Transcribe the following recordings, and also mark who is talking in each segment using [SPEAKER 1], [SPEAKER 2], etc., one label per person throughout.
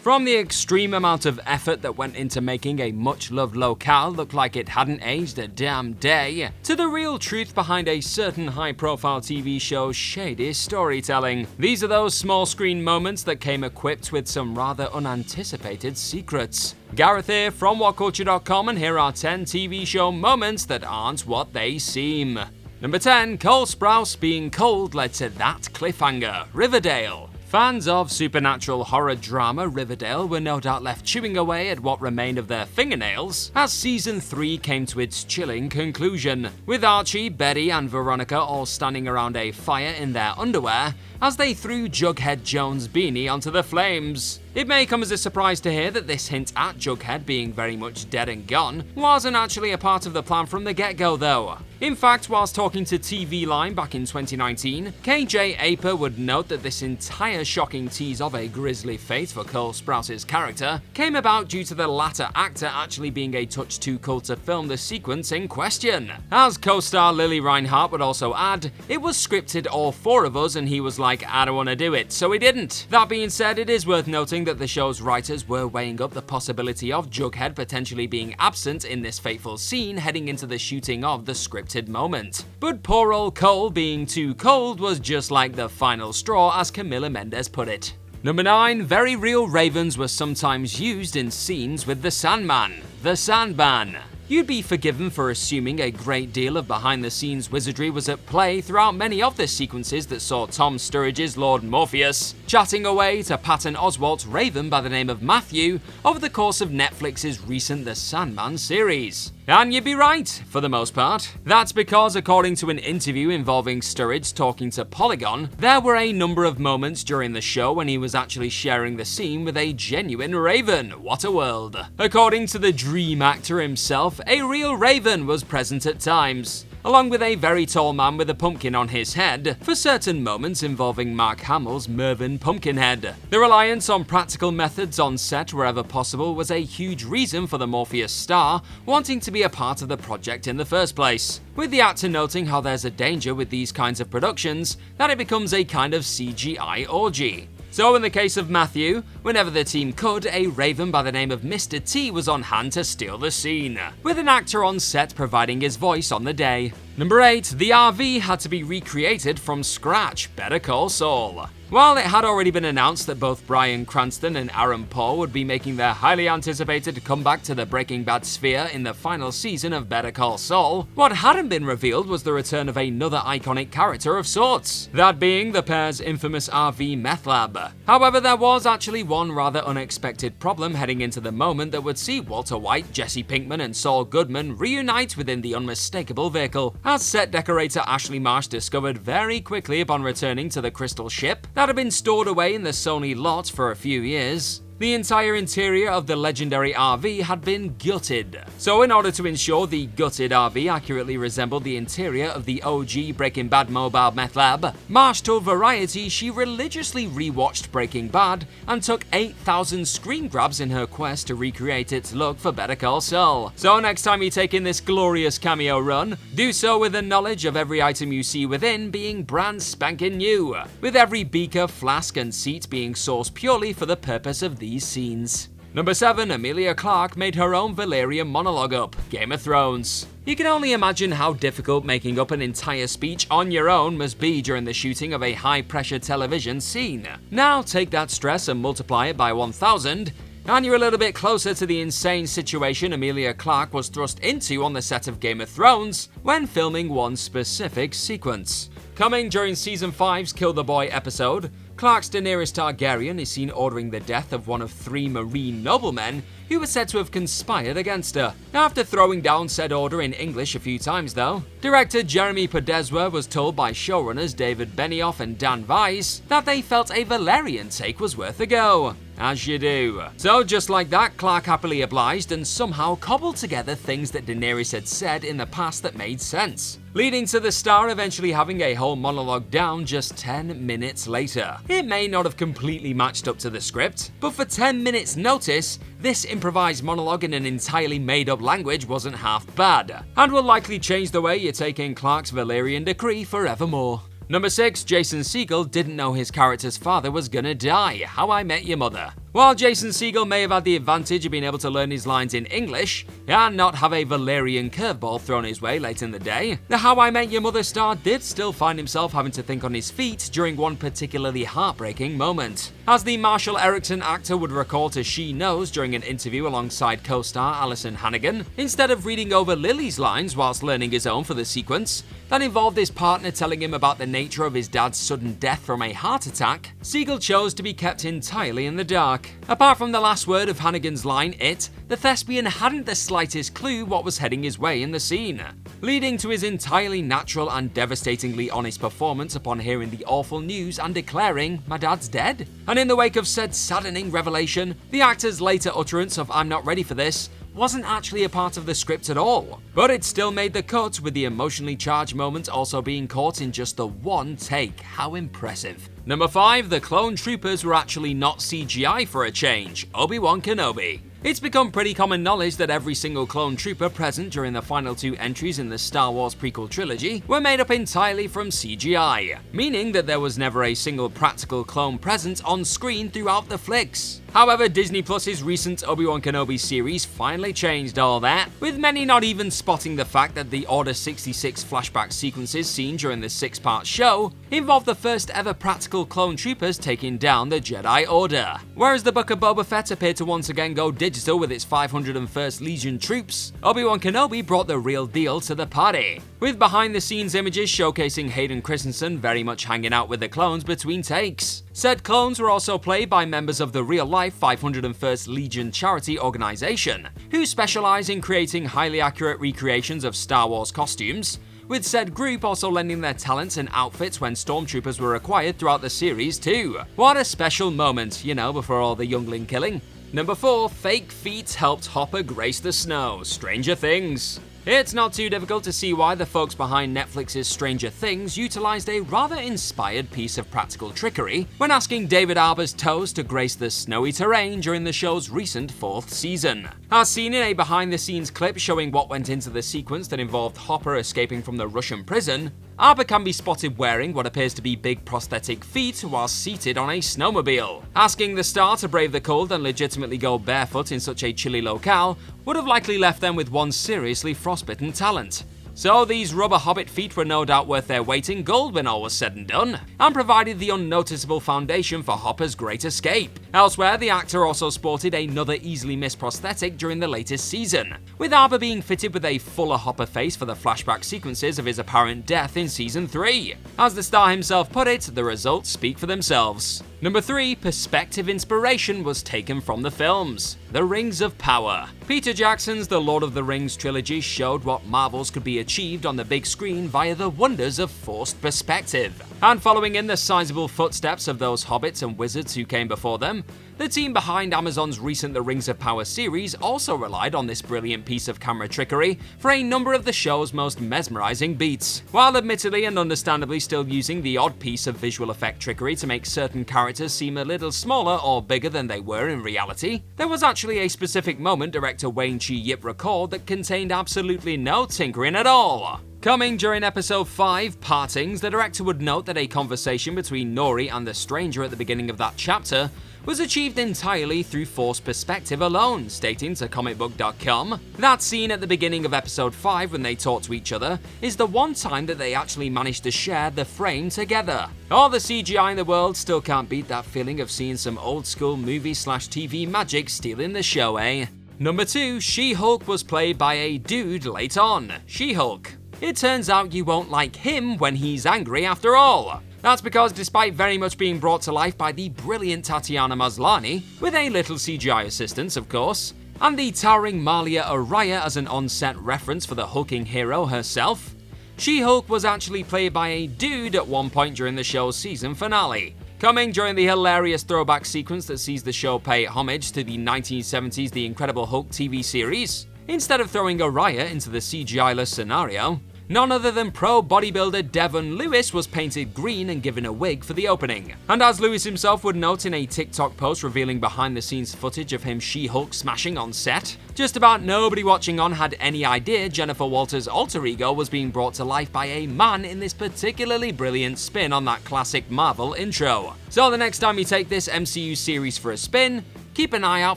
[SPEAKER 1] From the extreme amount of effort that went into making a much-loved locale look like it hadn't aged a damn day, to the real truth behind a certain high-profile TV show's shady storytelling. These are those small-screen moments that came equipped with some rather unanticipated secrets. Gareth here from WhatCulture.com, and here are 10 TV show moments that aren't what they seem. Number 10. Cole Sprouse being cold led to that cliffhanger. Riverdale. Fans of supernatural horror drama Riverdale were no doubt left chewing away at what remained of their fingernails as Season 3 came to its chilling conclusion, with Archie, Betty and Veronica all standing around a fire in their underwear as they threw Jughead Jones' beanie onto the flames. It may come as a surprise to hear that this hint at Jughead being very much dead and gone wasn't actually a part of the plan from the get-go though. In fact, whilst talking to TV Line back in 2019, KJ Apa would note that this entire shocking tease of a grisly fate for Cole Sprouse's character came about due to the latter actor actually being a touch too cool to film the sequence in question. As co-star Lily Reinhart would also add, it was scripted all four of us and he was like, I don't want to do it, so he didn't. That being said, it is worth noting that the show's writers were weighing up the possibility of Jughead potentially being absent in this fateful scene heading into the shooting of the scripted moment. But poor old Cole being too cold was just like the final straw, as Camila Mendes put it. Number 9. Very real ravens were sometimes used in scenes with the Sandman. The Sandman. You'd be forgiven for assuming a great deal of behind-the-scenes wizardry was at play throughout many of the sequences that saw Tom Sturridge's Lord Morpheus chatting away to Patton Oswalt's raven by the name of Matthew over the course of Netflix's recent The Sandman series. And you'd be right, for the most part. That's because, according to an interview involving Sturridge talking to Polygon, there were a number of moments during the show when he was actually sharing the scene with a genuine raven. What a world. According to the dream actor himself, a real raven was present at times, along with a very tall man with a pumpkin on his head for certain moments involving Mark Hamill's Mervyn Pumpkinhead. The reliance on practical methods on set wherever possible was a huge reason for the Morpheus star wanting to be a part of the project in the first place, with the actor noting how there's a danger with these kinds of productions that it becomes a kind of CGI orgy. So in the case of Matthew, whenever the team could, a raven by the name of Mr. T was on hand to steal the scene, with an actor on set providing his voice on the day. Number 8. The RV had to be recreated from scratch. Better Call Saul. While it had already been announced that both Bryan Cranston and Aaron Paul would be making their highly anticipated comeback to the Breaking Bad sphere in the final season of Better Call Saul, what hadn't been revealed was the return of another iconic character of sorts, that being the pair's infamous RV meth lab. However, there was actually one rather unexpected problem heading into the moment that would see Walter White, Jesse Pinkman and Saul Goodman reunite within the unmistakable vehicle, as set decorator Ashley Marsh discovered very quickly upon returning to the crystal ship that had been stored away in the Sony lot for a few years. The entire interior of the legendary RV had been gutted. So in order to ensure the gutted RV accurately resembled the interior of the OG Breaking Bad mobile meth lab, Marsh told Variety she religiously rewatched Breaking Bad and took 8,000 screen grabs in her quest to recreate its look for Better Call Saul. So next time you take in this glorious cameo run, do so with the knowledge of every item you see within being brand spanking new, with every beaker, flask and seat being sourced purely for the purpose of these scenes. Number 7. Emilia Clarke made her own Valerian monologue up. Game of Thrones. You can only imagine how difficult making up an entire speech on your own must be during the shooting of a high-pressure television scene. Now take that stress and multiply it by 1,000, and you're a little bit closer to the insane situation Emilia Clarke was thrust into on the set of Game of Thrones when filming one specific sequence. Coming during Season 5's Kill the Boy episode, Clarke's Daenerys Targaryen is seen ordering the death of one of 3 marine noblemen who were said to have conspired against her. After throwing down said order in English a few times though, director Jeremy Podeswa was told by showrunners David Benioff and Dan Weiss that they felt a Valerian take was worth a go. As you do. So just like that, Clarke happily obliged and somehow cobbled together things that Daenerys had said in the past that made sense, leading to the star eventually having a whole monologue down just 10 minutes later. It may not have completely matched up to the script, but for 10 minutes notice, this improvised monologue in an entirely made-up language wasn't half bad, and will likely change the way you take in Clarke's Valerian decree forevermore. Number 6. Jason Siegel didn't know his character's father was gonna die. How I Met Your Mother. While Jason Siegel may have had the advantage of being able to learn his lines in English and not have a Valerian curveball thrown his way late in the day, the How I Met Your Mother star did still find himself having to think on his feet during one particularly heartbreaking moment. As the Marshall Erickson actor would recall to She Knows during an interview alongside co-star Alison Hannigan, instead of reading over Lily's lines whilst learning his own for the sequence, that involved his partner telling him about the nature of his dad's sudden death from a heart attack, Siegel chose to be kept entirely in the dark. Apart from the last word of Hannigan's line, the thespian hadn't the slightest clue what was heading his way in the scene, leading to his entirely natural and devastatingly honest performance upon hearing the awful news and declaring, "My dad's dead." And in the wake of said saddening revelation, the actor's later utterance of "I'm not ready for this" wasn't actually a part of the script at all, but it still made the cut, with the emotionally charged moments also being caught in just the one take. How impressive. Number 5, the clone troopers were actually not CGI for a change. Obi-Wan Kenobi. It's become pretty common knowledge that every single clone trooper present during the final 2 entries in the Star Wars prequel trilogy were made up entirely from CGI, meaning that there was never a single practical clone present on screen throughout the flicks. However, Disney Plus's recent Obi-Wan Kenobi series finally changed all that, with many not even spotting the fact that the Order 66 flashback sequences seen during the 6-part show involved the first ever practical clone troopers taking down the Jedi Order. Whereas the Book of Boba Fett appeared to once again go digital with its 501st Legion troops, Obi-Wan Kenobi brought the real deal to the party, with behind-the-scenes images showcasing Hayden Christensen very much hanging out with the clones between takes. Said clones were also played by members of the real-life 501st Legion charity organization, who specialize in creating highly accurate recreations of Star Wars costumes, with said group also lending their talents and outfits when stormtroopers were required throughout the series too. What a special moment, before all the youngling killing. Number 4, fake feet helped Hopper grace the snow. Stranger Things. It's not too difficult to see why the folks behind Netflix's Stranger Things utilized a rather inspired piece of practical trickery when asking David Harbour's toes to grace the snowy terrain during the show's recent 4th season. As seen in a behind-the-scenes clip showing what went into the sequence that involved Hopper escaping from the Russian prison, Harbour can be spotted wearing what appears to be big prosthetic feet while seated on a snowmobile. Asking the star to brave the cold and legitimately go barefoot in such a chilly locale would have likely left them with one seriously frostbitten talent. So these rubber hobbit feet were no doubt worth their weight in gold when all was said and done, and provided the unnoticeable foundation for Hopper's great escape. Elsewhere, the actor also sported another easily missed prosthetic during the latest season, with Harbour being fitted with a fuller Hopper face for the flashback sequences of his apparent death in Season 3. As the star himself put it, the results speak for themselves. Number 3, perspective inspiration was taken from the films. The Rings of Power. Peter Jackson's The Lord of the Rings trilogy showed what marvels could be achieved on the big screen via the wonders of forced perspective. And following in the sizable footsteps of those hobbits and wizards who came before them, the team behind Amazon's recent The Rings of Power series also relied on this brilliant piece of camera trickery for a number of the show's most mesmerizing beats. While admittedly and understandably still using the odd piece of visual effect trickery to make certain characters seem a little smaller or bigger than they were in reality, there was actually a specific moment director Wayne Chi Yip recalled that contained absolutely no tinkering at all. Coming during episode 5, Partings, the director would note that a conversation between Nori and the stranger at the beginning of that chapter was achieved entirely through forced perspective alone, stating to comicbook.com, "That scene at the beginning of episode 5 when they talk to each other is the one time that they actually managed to share the frame together. All the CGI in the world still can't beat that feeling of seeing some old school movie/TV magic stealing the show, eh?" Number 2, She-Hulk was played by a dude late on. She-Hulk. It turns out you won't like him when he's angry after all. That's because despite very much being brought to life by the brilliant Tatiana Maslany, with a little CGI assistance of course, and the towering Malia Araya as an on-set reference for the hulking hero herself, She-Hulk was actually played by a dude at one point during the show's season finale, coming during the hilarious throwback sequence that sees the show pay homage to the 1970s The Incredible Hulk TV series. Instead of throwing Araya into the CGI-less scenario, none other than pro bodybuilder Devon Lewis was painted green and given a wig for the opening. And as Lewis himself would note in a TikTok post revealing behind-the-scenes footage of him She-Hulk smashing on set, just about nobody watching on had any idea Jennifer Walters' alter ego was being brought to life by a man in this particularly brilliant spin on that classic Marvel intro. So the next time you take this MCU series for a spin, keep an eye out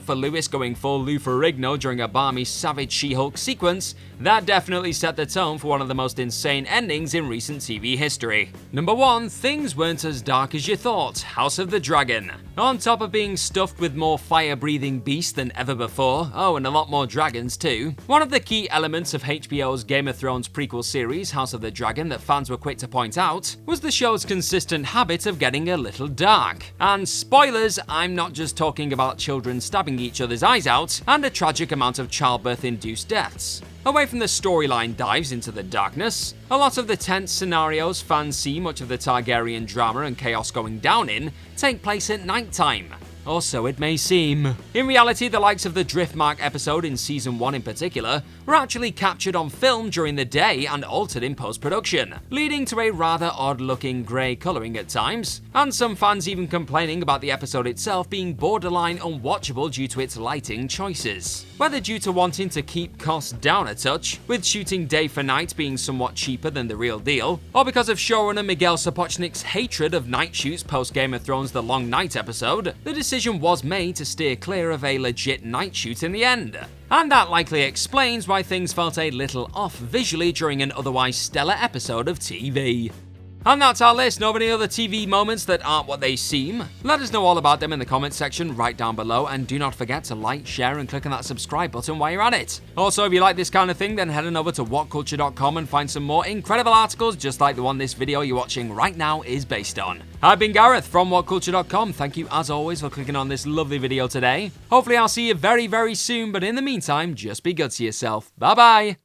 [SPEAKER 1] for Lewis going full Lou Ferrigno during a balmy savage She-Hulk sequence. That definitely set the tone for one of the most insane endings in recent TV history. Number 1. Things weren't as dark as you thought. House of the Dragon. On top of being stuffed with more fire-breathing beasts than ever before, oh, and a lot more dragons too, one of the key elements of HBO's Game of Thrones prequel series, House of the Dragon, that fans were quick to point out, was the show's consistent habit of getting a little dark. And spoilers, I'm not just talking about children stabbing each other's eyes out, and a tragic amount of childbirth-induced deaths. Away from the storyline dives into the darkness, a lot of the tense scenarios fans see much of the Targaryen drama and chaos going down in take place at nighttime. Or so it may seem. In reality, the likes of the Driftmark episode in Season 1 in particular were actually captured on film during the day and altered in post-production, leading to a rather odd-looking grey colouring at times, and some fans even complaining about the episode itself being borderline unwatchable due to its lighting choices. Whether due to wanting to keep costs down a touch, with shooting day for night being somewhat cheaper than the real deal, or because of showrunner Miguel Sapochnik's hatred of night shoots post-Game of Thrones The Long Night episode, the decision was made to steer clear of a legit night shoot in the end. And that likely explains why things felt a little off visually during an otherwise stellar episode of TV. And that's our list. Know of any other TV moments that aren't what they seem? Let us know all about them in the comments section right down below, and do not forget to like, share, and click on that subscribe button while you're at it. Also, if you like this kind of thing, then head on over to whatculture.com and find some more incredible articles just like the one this video you're watching right now is based on. I've been Gareth from whatculture.com. Thank you as always for clicking on this lovely video today. Hopefully I'll see you very, very soon, but in the meantime, just be good to yourself. Bye bye!